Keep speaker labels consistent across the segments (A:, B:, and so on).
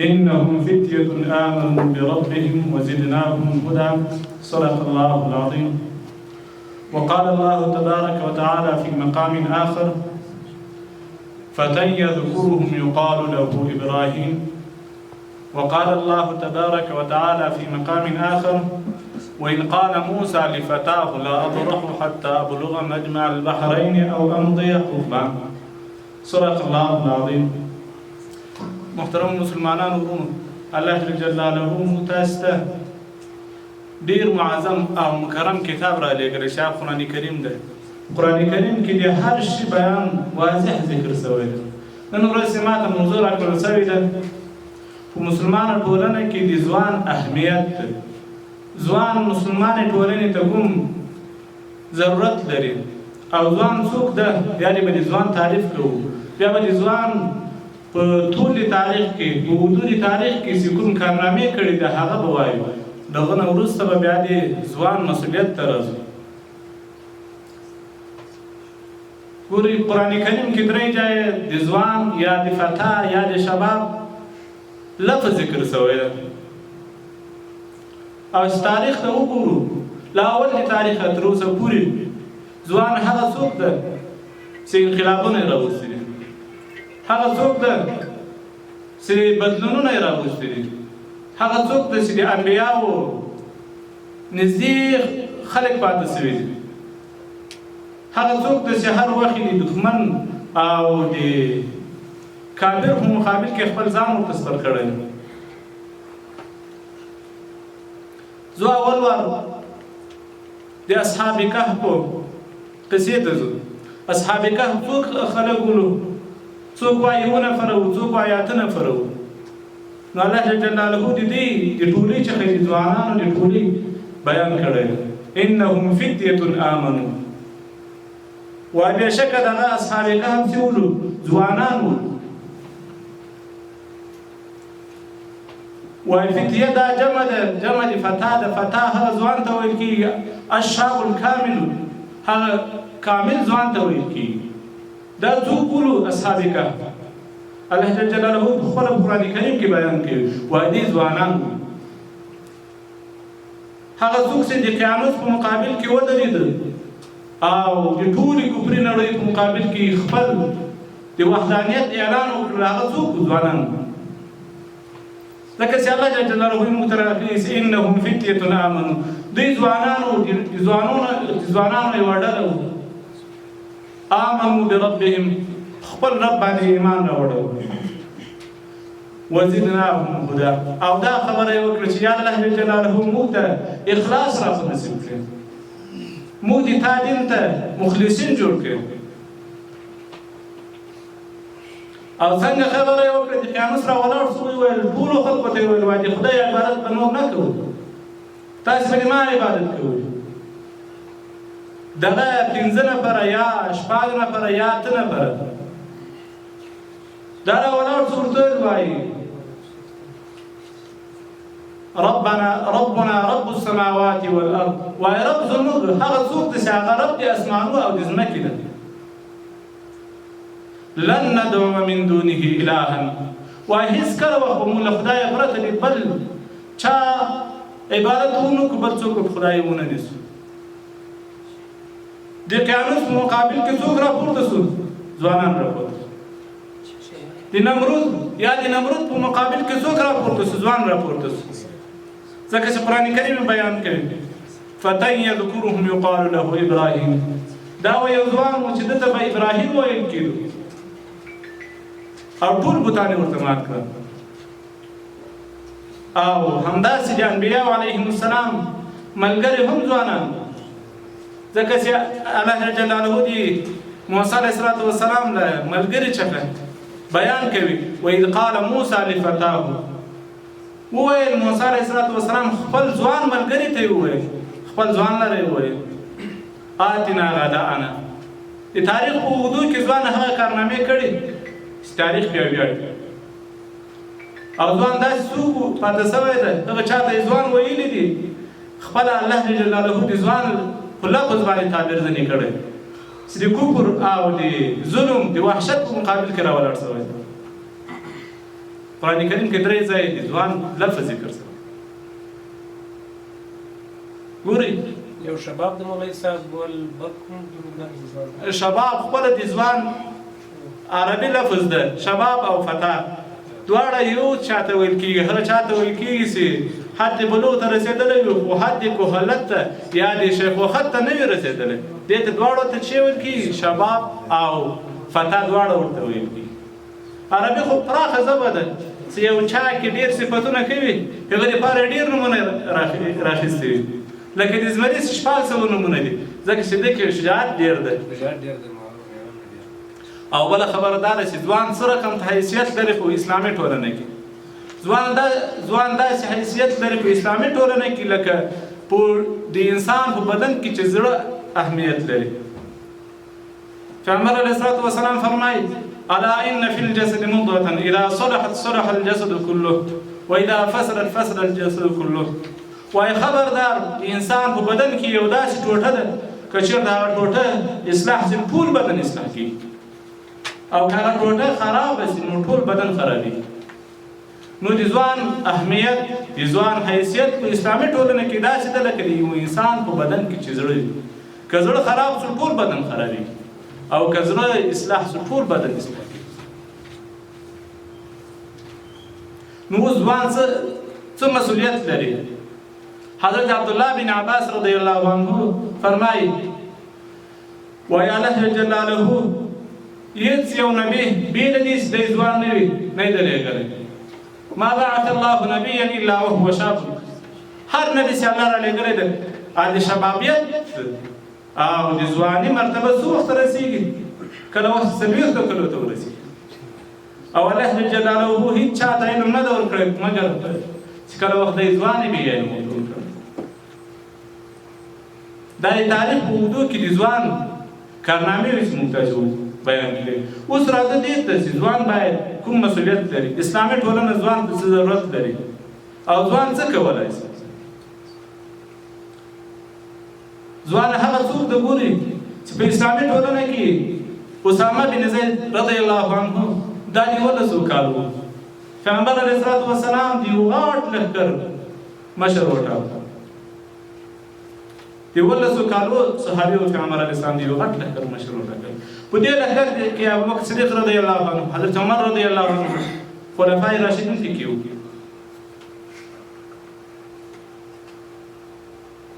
A: إنهم فتية آمنوا بربهم وزدناهم هدى. صدق الله العظيم. وقال الله تبارك وتعالى في مقام آخر: فتى يذكرهم يقال له إبراهيم. وقال الله تبارك وتعالى في مقام آخر: وإن قال موسى لفتاه لا أبرح حتى أبلغ مجمع البحرين أو أمضي حقبا. صدق الله العظيم. محترم مسلمانان ورونو، الله جل جلاله متاسته ډیر معظم او مکرم کتاب را لېږلی شاب قرآن کریم دی. قرآن کریم کې د هر شي بیان واضح ذکر شوی دی. نن ورځ ما ته موضوع راکړل شوې ده په مسلمانه ټولنه کې د ځوان اهمیت دی. ځوان مسلمانې ټولنې ته کوم ضرورت لري او ځوان څوک ده، بیا به د ځوان تعریف کوو. بیا به د ځوان په ټول تاریخ کې په حدود تاریخ کې چې کوم کارنامې کړي ده هغه به وایو. دغه نه وروسته به بیا د ځوان مسؤلیت ته راځو. ګورئ قرآن کریم کې درې ځایه د ځوان یا د فتا یا د شباب لفظ ذکر شوی ده. او چې تاریخ ته وګورو، له اول د تاریخه تر اوسه پورې ځوان هغه څوک ده چې انقلابونه یې راوستي دي، هغه څوک ده چې بدلونونه یې راوستي دي، هغه څوک ده چې د انبیاو نږدې خلک پاتې شوي دي، هغه څوک ده چې هر وخت د دښمن او د کافر په مقابل کې خپل ځان ورته سپر کړی. زه اول وار د اصحاب کهف قصې ته ځو. اصحاب کهف څوک خلک ولو، څوک وایي 7 نفره وو، څوک وایي 8 نفره وو. نو الله جل جلاله د دې د ټولۍ څخه د ځوانانو د ټولۍ بیان کړی. انهم فتیة آمنوا. وایي بېشکه دغه اصحاب کهف چې ولو ځوانان وو. وایي فتیه دا جمع ده، جمع د فتا ده. فتا هغه ځوان ته ویل کېږي. الشاب الکامل هغه کامل ځوان ته ویل کېږي. دا څوک ولو اصحاب کهف. الله جل جلاله په خپل قرآن کریم کې بیان کوي. وایي دې ځوانان هغه څوک چې د قیامت په مقابل کې ودرېدل او د ټولې کفري نړۍ په مقابل کې خپل د وحدانیت اعلان وکړ، هغه څوک ځوانان. لکه چې الله جل جلاله مترافي انهم فتیة آمنوا. دوی ځوانانو د ځوانانو یوه ډله وو. آمنوا بربهم، خپل رب باندې ایمان راوړی. وزدناهم هدى. او دا خبره یې وکړه چې یا الله جل جلاله موږ ته اخلاص را په نصیب کړي، موږ د تا دین ته مخلصین جوړ کړي. او څنګه خبره یې وکړه چې قیامت را ولاړ شو، ویل ټولو خلکو ته یې ویل وایي د خدای عبادت به نور نه کوو، تاسې به د ما عبادت کوئ. دغه 15 نفره یا 6 نفره یا 8 نفره دا را ولاړ شو، ورته وایي ربنا رب السماوات والارض. وایي رب زموږ هغه څوک دی چې هغه رب د اسمانو او د ځمکې ده. لن ندعو من دونه الها. وایي هېڅکله به موږ له خدایه پرته د بل چا عبادت ونه کړو، بل څوک به خدای ونه نیسو. د قیامت په مقابل کې څوک راپورته شو؟ ځوانان راپورته شو. د نمرود یا د نمرود په مقابل کې څوک راپورته شو؟ ځوان راپورته شو. ځکه چې قرآن کریم بیان کوي فتى يذكرهم يقال له ابراهيم. دا یو ځوان و چې دته به ابراهیم ویل کېدو او ټول بتان ورته مات کړل. او همداسې د انبیاء علیهم السلام ملګري هم ځوانان، ځکه چې الله جل جلاله د موسی علیه السلام له ملګري څخه بیان کوي. وإذ قال موسی لفتاه، وویل موسی علیه السلام خپل ځوان ملګري ته وویل، خپل ځوان لره وویل آتنا غداءنا. د تاریخ په اوږدو کې ځوان هغه کارنامې کړي چې تاریخ بیا ویاړي. او ځوان داسې څوک پاتې شوی دی، هغه چا ته یې ځوان ویلي دي، خپله الله جل جلاله د ځوان په لفظ باندې تعبیر ځینې کړی چې د کفر او د ظلم د وحشت په مقابل کې راولاړ شوی دی. قرآن کریم کې درې ځای د ځوان لفظ ذکر شوی. ګورئ
B: یو شباب د مولوي صاحب ول بکم
A: شباب خپل د ځوان عربي لفظ ده، شباب او فتا دواړه یو چاته ویل کېږي. هر چاته ویل کېږي چې حد بلوغ ته رسېدلی وي خو حد کهولت ته یا د شیخوخت ته نه وي رسېدلی، دې ته دواړو ته څه ویل کېږي؟ شباب او فتا دواړه ورته ویل کېږي. عربي خو پراخه ژبه ده چې یو چا کې ډېر صفتونه کوي، هغه دپاره ډېر نومونه راخیستي وي. لکه د زمري 600 نومونه دي، ځکه چې دې کې شجاعت ډېر ده. او بله خبره دا ده چې ځوان څه رقم حیثیت لري په اسلامي ټولنه کې. ځوان داسې حیثیت لري په اسلامي ټولنه کې لکه په د انسان په بدن کې چې زړه اهمیت لري. پیغمبر علیه الصلاة والسلام فرمایي الا ان فی الجسد مضغة اذا صلحت صلح الجسد كله واذا فسدت فسد الجسد كله. وای خبردار انسان په بدن کې یو داسې ټوټه ده که چېرته هغه ټوټه اصلاح شي ټول بدن اصلاح کېږي، او که هغه ټوټه خرابه شي نو ټول بدن خرابېږي. نو د ځوان اهمیت د ځوان حیثیت په اسلامي ټولنه کې داسې ده لکه د یو انسان په بدن کې چې زړه وي. که زړه خراب شو ټول بدن خرابېږي، او که زړه اصلاح شو ټول بدن اصلاح کېږي. نو اوس ځوان څه مسؤلیت لري؟ حضرت عبدالله بن عباس رضی الله عنه فرمایي وایي الله جلاله هیڅ یو نبی بې له دې چې دی ځوان نه وي نه یې درلېږلی. ما بعث الله نبیا الا وهو شاب. هر نبی چې الله رالیږلی دی د شبابیت او د ځواني مرتبه څه وخت رسېږي؟ کله وخت 40 کلو ته ورسېږي. او الله جلاله هیڅ چا ته علم نه ده ورکړی مګر چې کله وخت دی ځوان وي بیا علم ورته ورکړی. دا د تاریخ په اوږدو کې د ځوان کارنامې وې چې موږ تاسو بیان کړې. اوس راځه دې ته چې ځوان باید کوم مسؤلیت لري. اسلامي ټولنه ځوان ته څه ضرورت لري او ځوان څه کولی شي؟ ځوان هغه څوک د ګوري چې په اسلامي ټولنه کې اسامه بن زید رضی الله عنه دا د 11 کال و. پیغمبر علیه الصلاة والسلام د یو غټ لښکر مشر وټاکه. د 11 کالو صحابي و پیغمبر علیه السلام د یو غټ لښکر مشر وټاکه. په دې لښکر کې ابوبکر صدیق رضی الله عنه، حضرت عمر رضی الله عنه، خلفای راشدین پکې وو.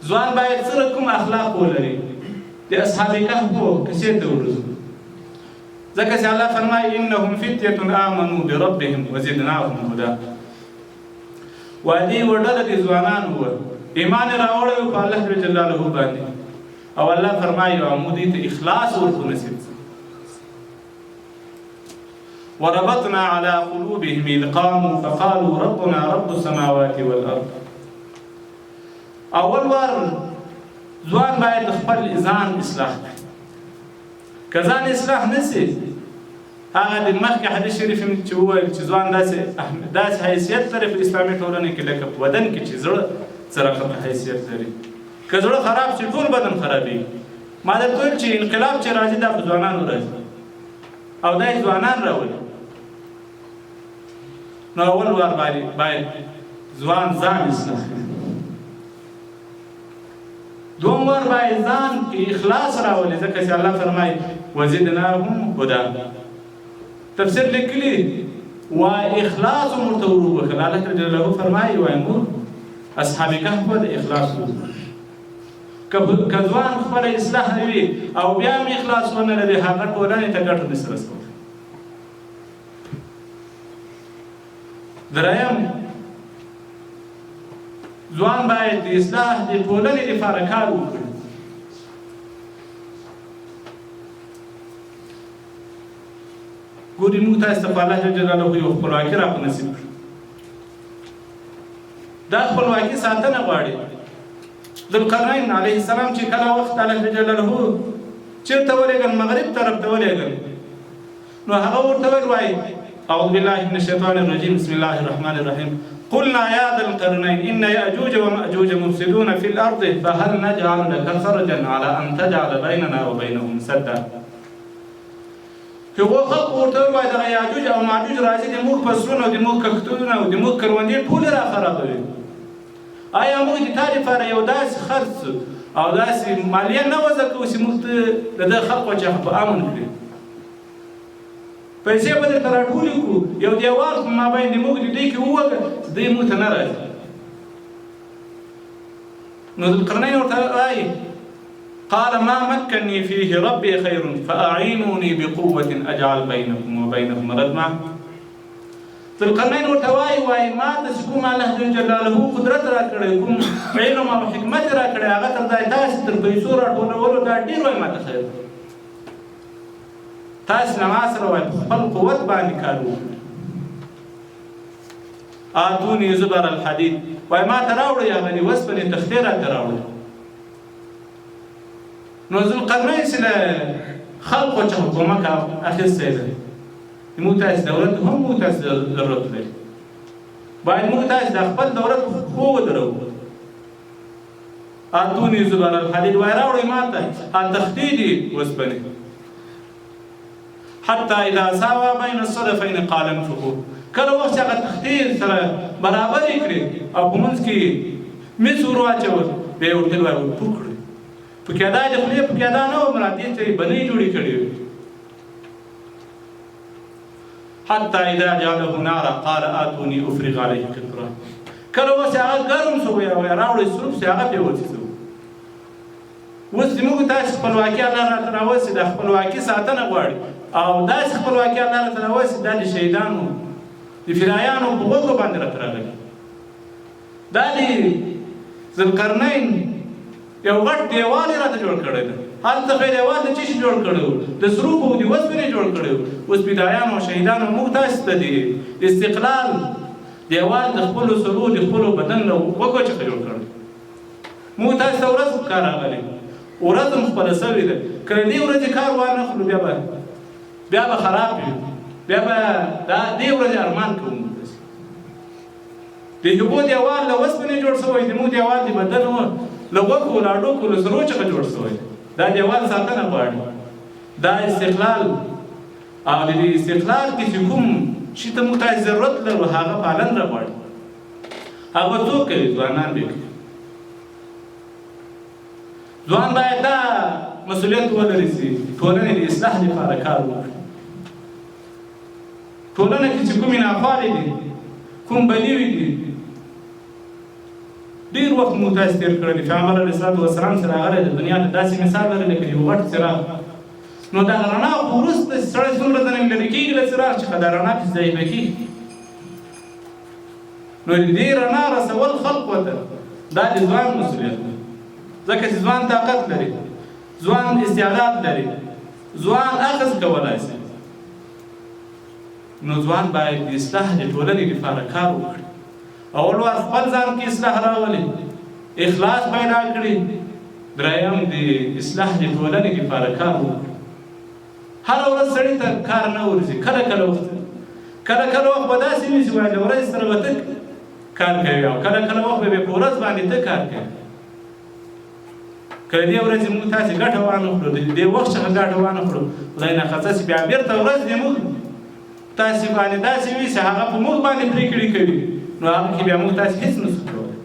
A: ځوان باید څه رقم اخلاق ولري؟ د اصحاب کهف کیسې ته ورځو، ځکه چې الله فرمایي انهم فتیة آمنوا بربهم وزدناهم هدى. وادي وډله د ځوانان وو ایمان راوړی په الله جل جلاله باندې، او الله فرمایي او مودي ته اخلاص ورته نصیب. وربطنا على قلوبهم إذ قاموا فقالوا ربنا رب السماوات والأرض. اول وار ځوان باید خپل ځان اصلاح کړي. که ځان اصلاح نشي هغه د مخکې حدیث شریف چې وویل چې ځوان داسې حیثیت لري په اسلامي ټولنه کې لکه په بدن کې چې زړه څه رقم حیثیت لري. که زړه خراب شي ټول بدن خرابېږي. ما درته ویل چې انقلاب چې راځي دا په ځوانانو راځي او دا یې ځوانان راولي. نو اول وار باید ځوان ځان اصلاح کړي. دوم وار باید ځان کې اخلاص راولي، ځکه چې الله فرمایي وزدناهم هدى. تفسیر لیکلي وای اخلاص ورته وروبخل. الله جل فرمایي وای مور اصحاب کهف د اخلاص که ځوان خپله اصلاح نه وي او بیا هم اخلاص ونه لري هغه ټولنې ته ګټه نشي رسولی. دریم ځوان باید د اصلاح د ټولنې لپاره کار وکړي. ګورې موږ تاسو ته په الله جل جلاله یو خپلواکي راپه نصیب کړي. دا خپلواکي ساتنه غواړي. ذوالقرنین علیه السلام چې کله وخت الله جل جلاله چېرته ولېږل؟ مغرب طرف ته ولېږل. نو هغه ورته ویل وایي أعوذ بالله من الشيطان الرجيم بسم الله الرحمن الرحيم قلنا يا ذا القرنين إن يأجوج ومأجوج مفسدون في الأرض فهل نجعل لك خرجا على أن تجعل بيننا وبينهم سدا. هغو خلق ورته وایي دغه یاجوج او ماجوج راځي د موږ فصلونه او د موږ کښتونه او د موږ کروندې ټولې را خرابوي. آیا موږ د تا لپاره یو داسې خرڅ او داسې مالیه نه وضع کوو چې موږ ته د ده خلقو څخه په امن کړي؟ پیسې به درته راټولې کړو، یو دیوال په مابین د موږ د دوی کې ووږه چې دوی موږ ته نه راځي. نو ذوالقرنین ورته وایي قال ما مكنني فيه ربي خير فأعينوني بقوة أجعل بينكم وبينهم ردما. ذوالقرنین ورته وایي ما ته چې کوم الله جل جلاله قدرت راکړی، کوم علم او حکمت راکړی، هغه تر دا تاسې تر پیسو راټولولو دا ډېر وایي ما ته خیر. تاسې له ما سره وایي په خپل قوت باندې کار وکړئ. آتوني زبر الحدید وایي ما ته راوړئ هغه د وسپنې تختې راته راوړئ. نو ذوالقرنین چې له خلقو څخه کومک اخیستی دی، موږ تاسې دولت هم موږ تاسې ضرورت لري، باید موږ تاسې د خپل دولت خو ودرو. آتوني زبر الحدید وایي راوړئ ما ته تختې دي وسپنې. حتی اذا ساوا بین الصدفین قال انفخوا. کله وخت چې هغه تختې سره برابرې کړې او په منځ کې مس ور واچول، بیا یې ورته وایي ور پوه کړئ. پکې ادا د خولې پکې ادا نه وه، مرادې ته یې بنۍ جوړې کړې وې. حتی اذا جعله نارا قال آتوني افرغ علیه قطرا. کله اوس هغه ګرم شو، راوړئ سروپ چې هغه پرې وڅڅوو. اوس زموږ تاسې خپلواکي الله راته راوسي، د خپلواکي ساتنه غواړي او داسې خپلواکي الله راته راوسي دا د شهیدانو د فدایانو په غوږو باندې راته راغلي. دا د ذوالقرنین یو غټ دیوال یې راته جوړ کړی دی. هلته خو یې دیوال د څه شي جوړ کړی و؟ د سروپو او د وسپنې جوړ کړی و. اوس فدایانو او شهیدانو موږ تاسې ته د استقلال دیوال د خپلو سرو د خپلو بدن له وږو څخه جوړ کړی. موږ تاسې ته ورځ په کار راغلی، ورځ هم خپله سوې ده. که د دې ورځې کار وانه خلو بیا به خراب وي، بیا به دې ورځې ارمان کوو. د هغو دیوال له وسپنې جوړ شوی، زموږ دیوال د بدن له غوښو له هډوکو له سرو څخه جوړ شوی. دا دیوال ساتنه غواړي. دا استقلال او د دې استقلال کې چې کوم شي ته موږ تاسې ضرورت لرو هغه پالنه غواړي. هغه څوک کوي؟ ځوانان به کوي. ځوان باید دا مسؤلیت ولري چې ټولنې د اصلاح لپاره کار وکړي. ټولنه کې چې کومې ناخوالې دي، کوم بدیوي دي، ډېر وخت مو تاسې تېر کړی دی. پیغمبر علیه الصلاة والسلام چې راغلی د دنیا ته داسې مثال لري لکه یو غټ څراغ. نو د رڼا خو وروسته سړی څومره ځنې لرې کېږي له څراغ څخه دا رڼا پسې ضعیفه کېږي. نو د دې رڼا رسول خلقو ته دا د ځوان مسؤلیت دی، ځکه چې ځوان طاقت لري، ځوان استعداد لري، ځوان اخذ کولی شي. نو ځوان باید د اصلاح د ټولنې لپاره کار وکړي. اول وار خپل ځان کې اصلاح راولي، اخلاص پیدا کړي. دریم د اصلاح د ټولنې لپاره کار وکړي. هره ورځ سړي ته کار نه ورځي، کله کله وخت به داسې وي چې وایي د ورځې سره به ته کار کوي او کله وخت به په ورځ باندې ته کار کوي. که د دې ورځې موږ تاسې ګټه وانه خورو، د دې وخت څخه ګټه وانه خورو، خدای ناخواسته چې بیا بېرته ورځ د موږ تاسې باندې داسې وي چې هغه په موږ باندې پرېکړې کوي، نو هغه کې بیا موږ تاسې هېڅ نه شو کولی.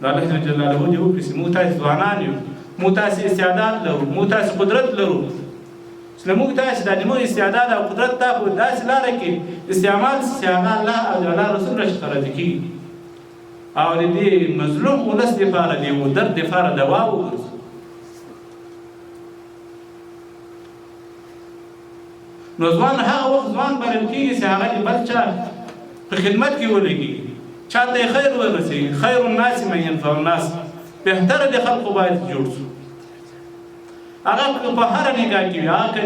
A: نو الله جل جلاله دې وکړي چې موږ تاسې ځوانان یو، موږ تاسې استعداد لرو، موږ تاسې قدرت لرو، چې موږ تاسې د زموږ استعداد او قدرت ته په داسې لاره کې استعمال شي چې هغه الله او د الله رسول راڅخه راضي کېږي او د دې مظلوم ولس دپاره د یو درد دپاره دوا وګرځو. نو ځوان هغه وخت ځوان بلل کېږي چې هغه د بل چا په خدمت کې ولګي، چا ته یې خیر ورسېږي. خیر الناس من ینفع الناس. بهتره د خلقو باید جوړ شو. هغه په هره نګاه کې وي، هغه که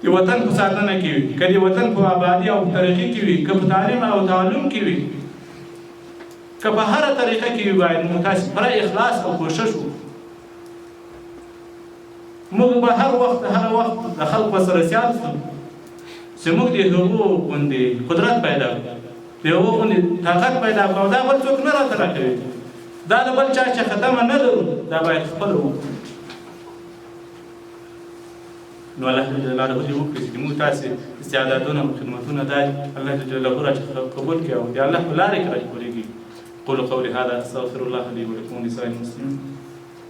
A: د وطن په ساتنه کې وي، که د وطن په آبادي او ترقي کې وي، که په تعلیم او تعلم کې وي، که په هره طریقه کې وي، باید موږ تاسې پوره اخلاص او کوشش وکړو. موږ به هر وخت د خلقو سره سیال شو چې موږ د هغو غوندې قدرت پیدا کړو، د هغو غوندې طاقت پیدا کړو. دا بل څوک نه راته راکوي، دا د بل چا چې ختمه نه لرو، دا باید خپله وکړو. نو الله جل جلاله دې وکړي چې موږ تاسې استعدادونه او خدمتونه دا الله جل جلاله راڅخه قبول کړي او د الله په لارې کې راجبورېږي. قولوا قولي هذا استغفر الله لي ولكم ولسائر المسلمين.